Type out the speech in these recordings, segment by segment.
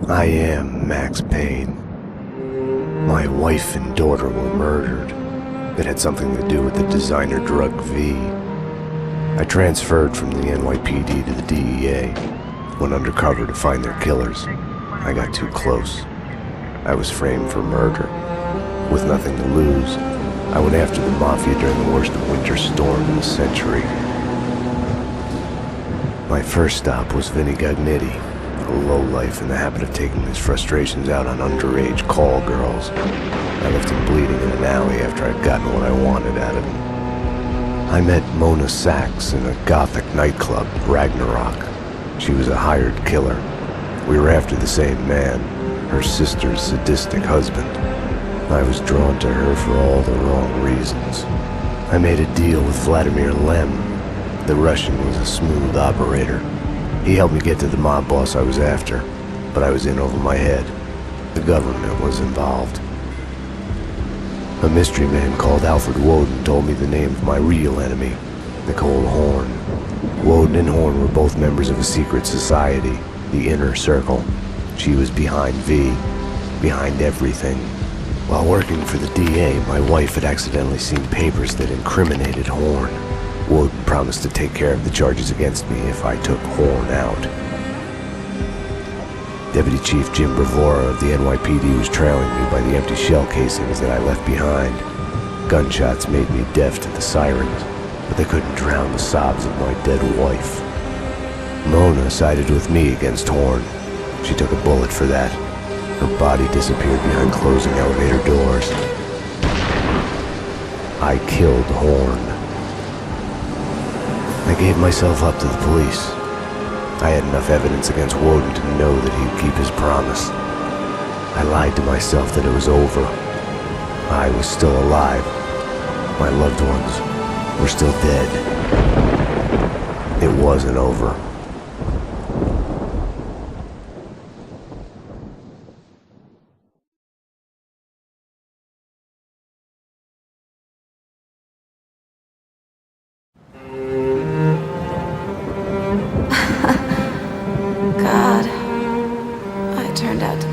I am Max Payne. My wife and daughter were murdered. It had something to do with the designer drug V. I transferred from the NYPD to the DEA, went undercover to find their killers. I got too close. I was framed for murder. With nothing to lose, I went after the Mafia during the worst winter storm in a century. My first stop was Vinny Gagnetti, a lowlife in the habit of taking his frustrations out on underage call girls. I left him bleeding in an alley after I'd gotten what I wanted out of him. I met Mona Sachs in a gothic nightclub, Ragnarok. She was a hired killer. We were after the same man, her sister's sadistic husband. I was drawn to her for all the wrong reasons. I made a deal with Vladimir Lem. The Russian was a smooth operator. He helped me get to the mob boss I was after, but I was in over my head. The government was involved. A mystery man called Alfred Woden told me the name of my real enemy, Nicole Horn. Woden and Horn were both members of a secret society, the Inner Circle. She was behind V, behind everything. While working for the DA, my wife had accidentally seen papers that incriminated Horn. Woden promised to take care of the charges against me if I took Horn out. Deputy Chief Jim Bravura of the NYPD was trailing me by the empty shell casings that I left behind. Gunshots made me deaf to the sirens, but they couldn't drown the sobs of my dead wife. Mona sided with me against Horn. She took a bullet for that. Her body disappeared behind closing elevator doors. I killed Horn. I gave myself up to the police. I had enough evidence against Woden to know that he'd keep his promise. I lied to myself that it was over. I was still alive. My loved ones were still dead. It wasn't over.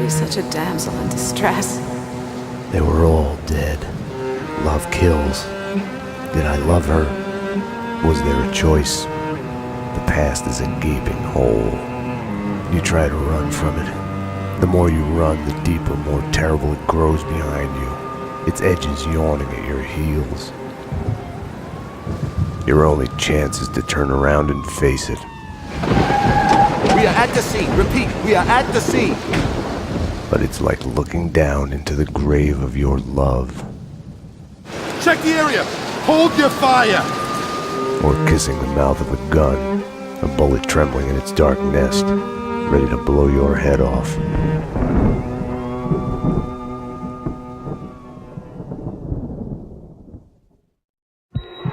Such a damsel in distress. They were all dead. Love kills. Did I love her? Was there a choice? The past is a gaping hole. You try to run from it. The more you run, the deeper, more terrible it grows behind you. Its edges yawning at your heels. Your only chance is to turn around and face it. We are at the scene. Repeat, we are at the scene. But it's like looking down into the grave of your love. Check the area! Hold your fire! Or kissing the mouth of a gun, a bullet trembling in its dark nest, ready to blow your head off.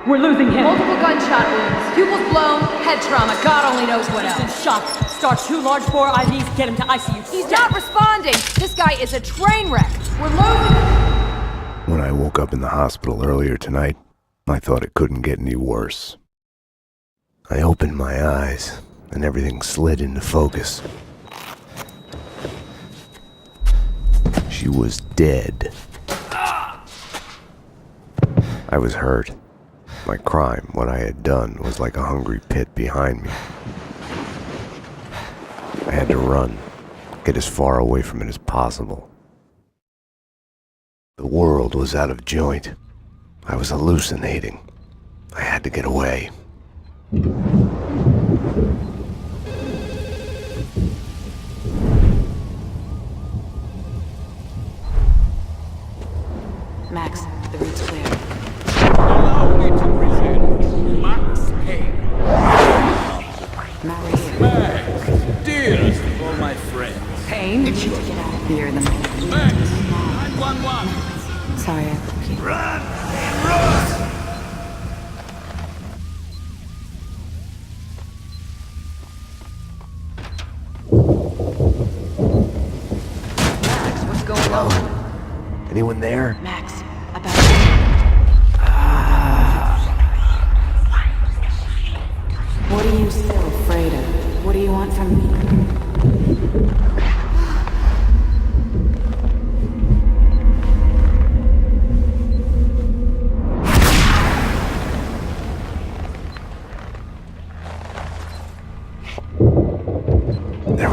We're losing him. Multiple gunshot wounds. Pupils blown, head trauma, God only knows what else. He's in shock. Start 2 large bore IVs, get him to ICU. He's not responding. This guy is a train wreck. We're losing him. When I woke up in the hospital earlier tonight, I thought it couldn't get any worse. I opened my eyes, and everything slid into focus. She was dead. I was hurt. My crime, what I had done, was like a hungry pit behind me. I had to run, get as far away from it as possible. The world was out of joint. I was hallucinating. I had to get away. Max, the route's clear. Allow me to present Max Payne. Marie. Max, dearest of all my friends. Payne? You need to get out of here in the middle. Max, 911. Sorry, I broke you. Run! Run! Max, what's going on? Anyone there? Max, about What are you still afraid of? What do you want from me?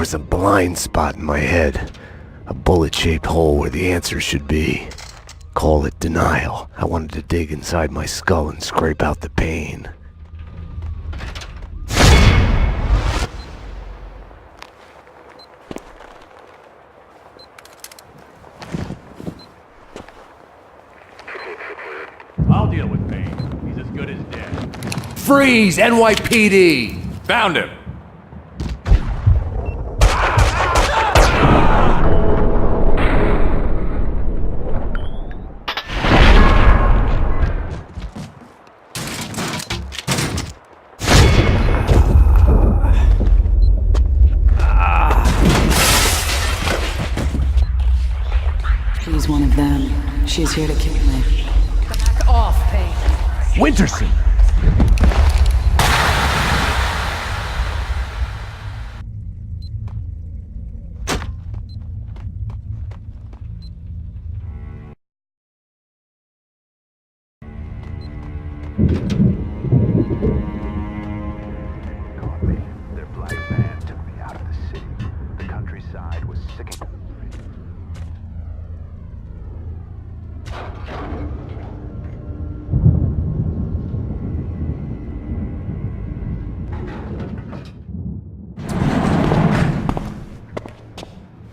was a blind spot in my head. A bullet-shaped hole where the answer should be. Call it denial. I wanted to dig inside my skull and scrape out the pain. I'll deal with Payne. He's as good as dead. Freeze, NYPD! Found him! He's one of them. She's here to kill me. Back off, Payne. Winterson! Caught me. Their black van took me out of the city. The countryside was sickening.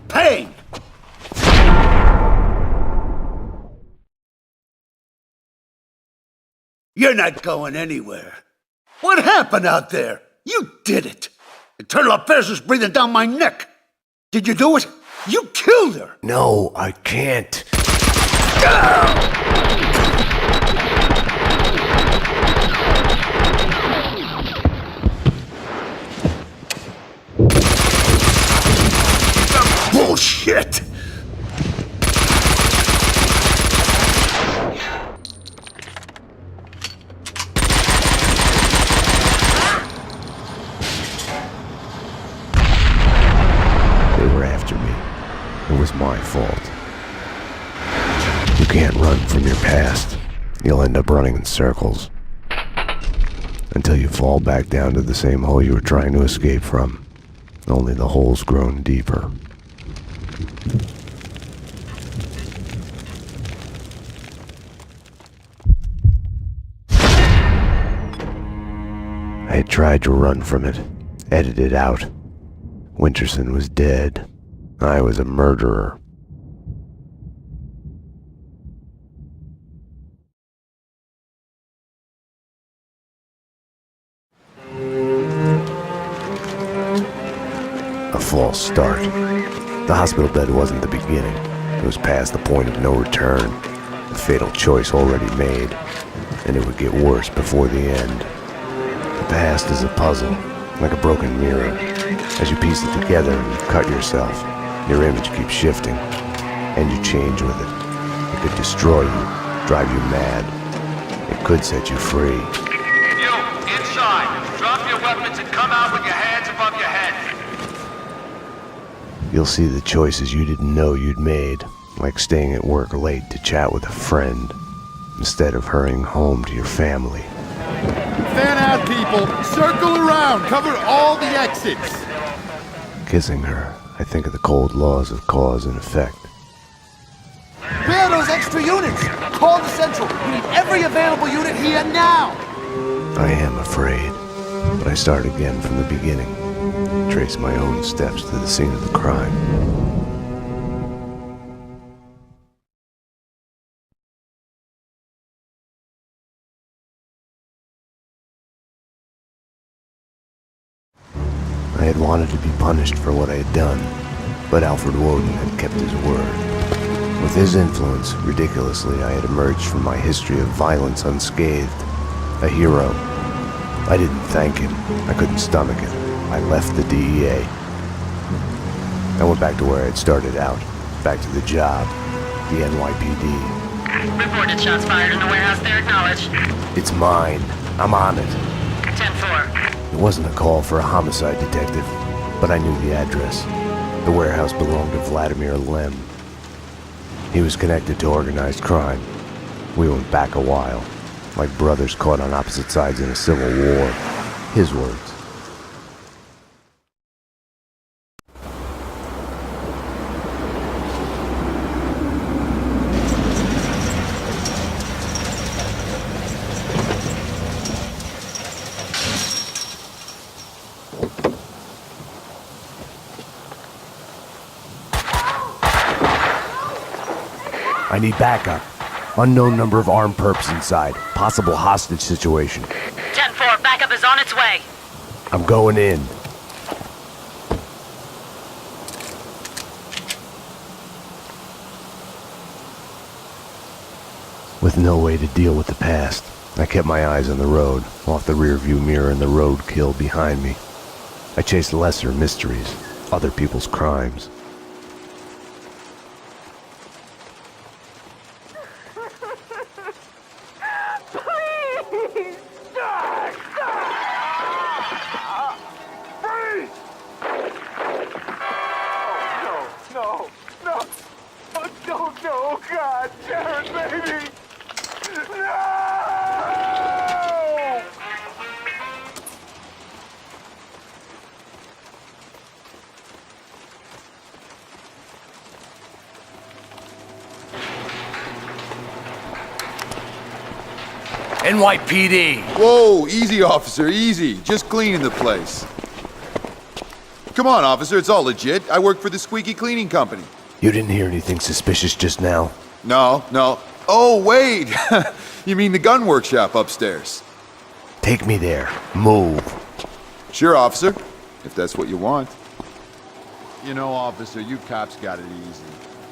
Payne! You're not going anywhere. What happened out there? You did it. Internal Affairs was breathing down my neck. Did you do it? You killed her. No, I can't. Bullshit! They were after me. It was my fault. You can't run from your past. You'll end up running in circles. Until you fall back down to the same hole you were trying to escape from. Only the hole's grown deeper. I had tried to run from it, edit it out. Winterson was dead. I was a murderer. A false start. The hospital bed wasn't the beginning. It was past the point of no return. A fatal choice already made, and it would get worse before the end. The past is a puzzle, like a broken mirror. As you piece it together and you cut yourself, your image keeps shifting, and you change with it. It could destroy you, drive you mad. It could set you free. You, inside. Drop your weapons and come out with your hands above your head. You'll see the choices you didn't know you'd made, like staying at work late to chat with a friend, instead of hurrying home to your family. Fan out, people! Circle around! Cover all the exits! Kissing her, I think of the cold laws of cause and effect. Where are those extra units? Call the Central. We need every available unit here now. I am afraid, but I start again from the beginning. Trace my own steps to the scene of the crime. I had wanted to be punished for what I had done, but Alfred Woden had kept his word. With his influence, ridiculously, I had emerged from my history of violence unscathed. A hero. I didn't thank him. I couldn't stomach it. I left the DEA. I went back to where I had started out. Back to the job. The NYPD. Reported shots fired in the warehouse there, acknowledged. It's mine. I'm on it. 10-4. It wasn't a call for a homicide detective, but I knew the address. The warehouse belonged to Vladimir Lem. He was connected to organized crime. We went back a while, like brothers caught on opposite sides in a civil war. His words. I need backup. Unknown number of armed perps inside. Possible hostage situation. 10-4, backup is on its way. I'm going in. With no way to deal with the past, I kept my eyes on the road, off the rearview mirror and the roadkill behind me. I chased lesser mysteries, other people's crimes. NYPD! Whoa, easy, officer, easy. Just cleaning the place. Come on, officer, it's all legit. I work for the Squeaky Cleaning Company. You didn't hear anything suspicious just now? No. Oh, wait! You mean the gun workshop upstairs? Take me there. Move. Sure, officer, if that's what you want. You know, officer, you cops got it easy.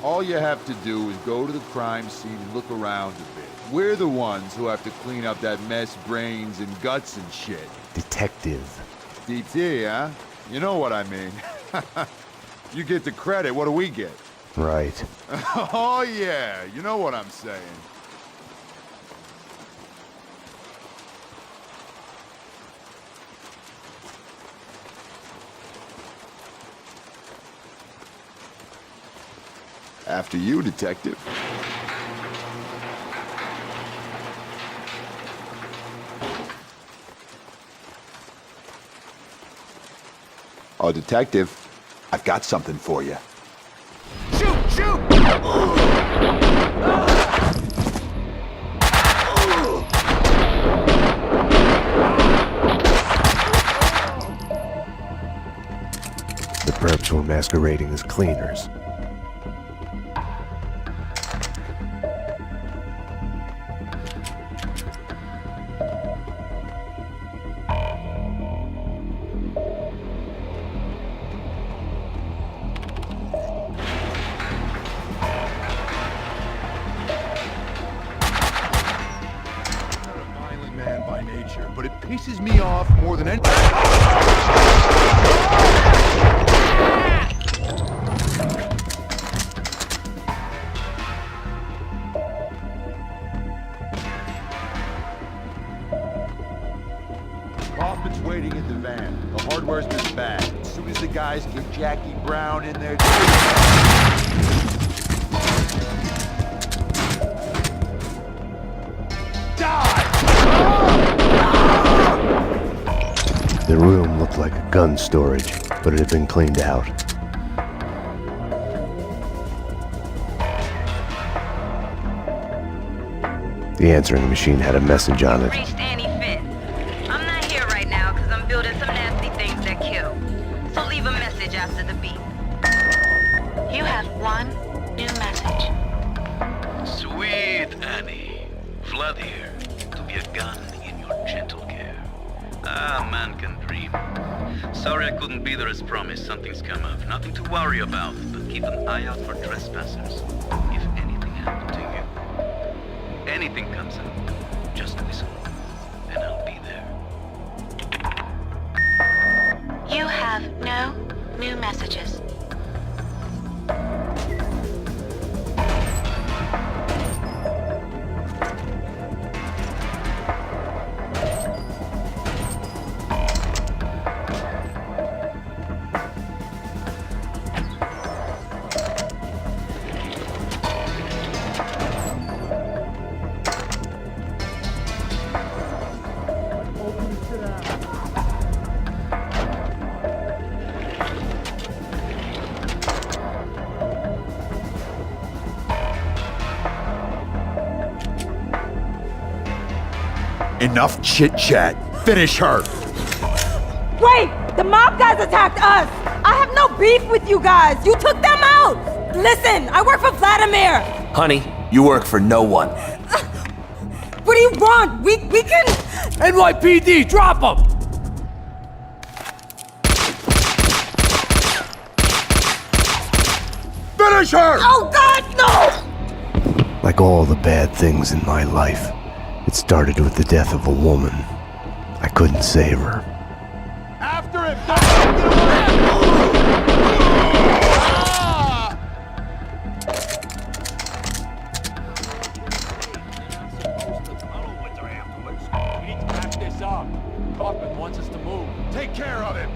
All you have to do is go to the crime scene and look around a bit. We're the ones who have to clean up that mess, brains and guts and shit. Detective. DT, huh? You know what I mean. You get the credit, what do we get? Right. Oh yeah, you know what I'm saying. After you, detective. Oh, detective, I've got something for you. Shoot! Shoot! The perps were masquerading as cleaners. But it pisses me off more than anything. Hoffman's waiting in the van. The hardware's been back. As soon as the guys get Jackie Brown in there. The room looked like a gun storage, but it had been cleaned out. The answering machine had a message on it. Reached Annie Finn. I'm not here right now because I'm building some nasty things that kill. So leave a message after the beep. You have one new message. Sweet Annie. Vlad here, to be a gun in your gentle care. Ah, man can dream. Sorry I couldn't be there as promised. Something's come up. Nothing to worry about, but keep an eye out for trespassers. If anything happened to you, anything comes up, just whistle, and I'll be there. You have no new messages. Enough chit-chat. Finish her. Wait! The mob guys attacked us! I have no beef with you guys! You took them out! Listen, I work for Vladimir! Honey, You work for no one. What do you want? We can... NYPD, drop him! Finish her! Oh, God, no! Like all the bad things in my life, it started with the death of a woman. I couldn't save her. After him! Get away! We need to wrap this up. Kaufman wants us to move. Take care of him!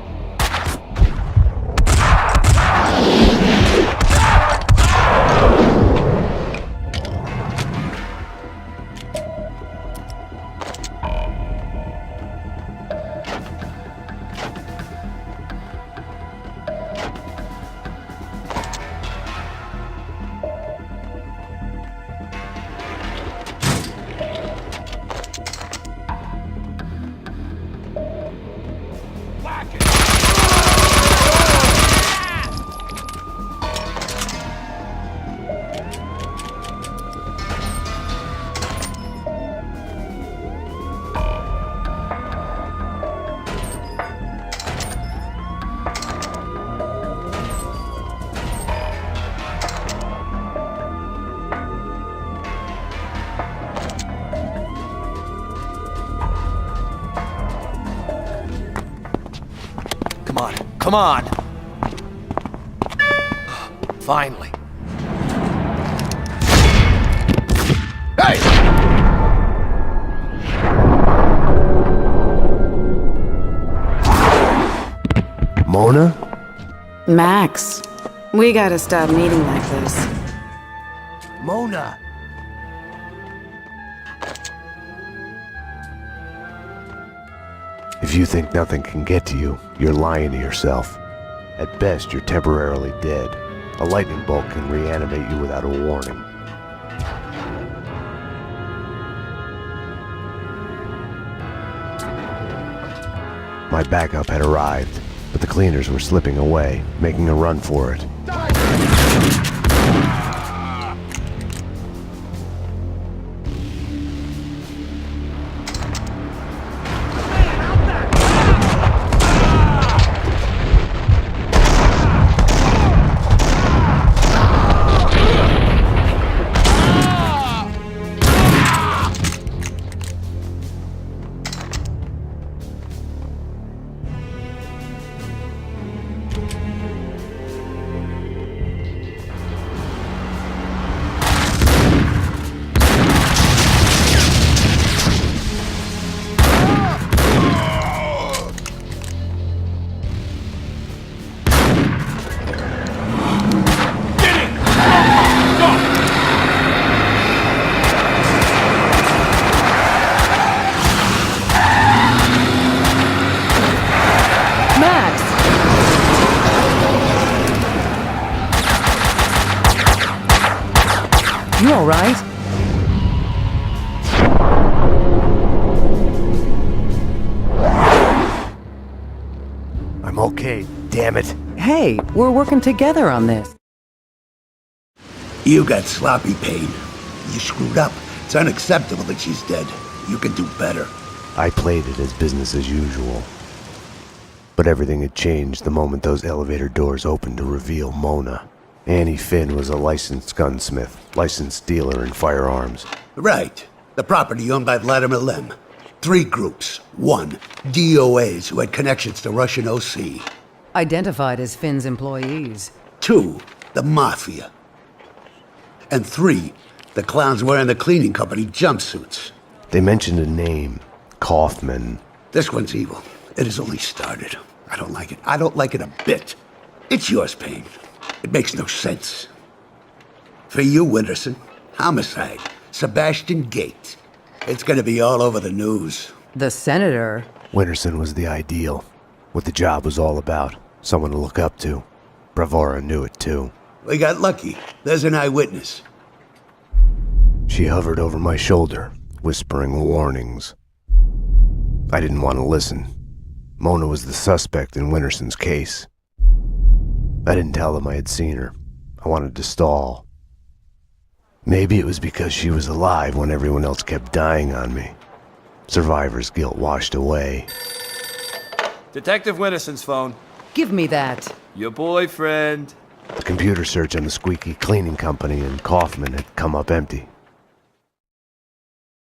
Come on. Finally. Hey! Mona? Max, we gotta stop meeting like this. Mona. If you think nothing can get to you, you're lying to yourself. At best, you're temporarily dead. A lightning bolt can reanimate you without a warning. My backup had arrived, but the cleaners were slipping away, making a run for it. You all right? I'm okay, damn it. Hey, we're working together on this. You got sloppy, Payne. You screwed up. It's unacceptable that she's dead. You can do better. I played it as business as usual. But everything had changed the moment those elevator doors opened to reveal Mona. Annie Finn was a licensed gunsmith, licensed dealer in firearms. Right. The property owned by Vladimir Lem. 3 groups. 1, DOAs who had connections to Russian OC. Identified as Finn's employees. 2, the Mafia. And 3, the clowns wearing the cleaning company jumpsuits. They mentioned a name, Kaufman. This one's evil. It has only started. I don't like it. I don't like it a bit. It's yours, Payne. It makes no sense. For you, Winterson, homicide, Sebastian Gate. It's gonna be all over the news. The senator? Winterson was the ideal. What the job was all about. Someone to look up to. Bravura knew it too. We got lucky. There's an eyewitness. She hovered over my shoulder, whispering warnings. I didn't want to listen. Mona was the suspect in Winterson's case. I didn't tell them I had seen her. I wanted to stall. Maybe it was because she was alive when everyone else kept dying on me. Survivor's guilt washed away. Detective Winterson's phone. Give me that. Your boyfriend. The computer search on the squeaky cleaning company in Kaufman had come up empty.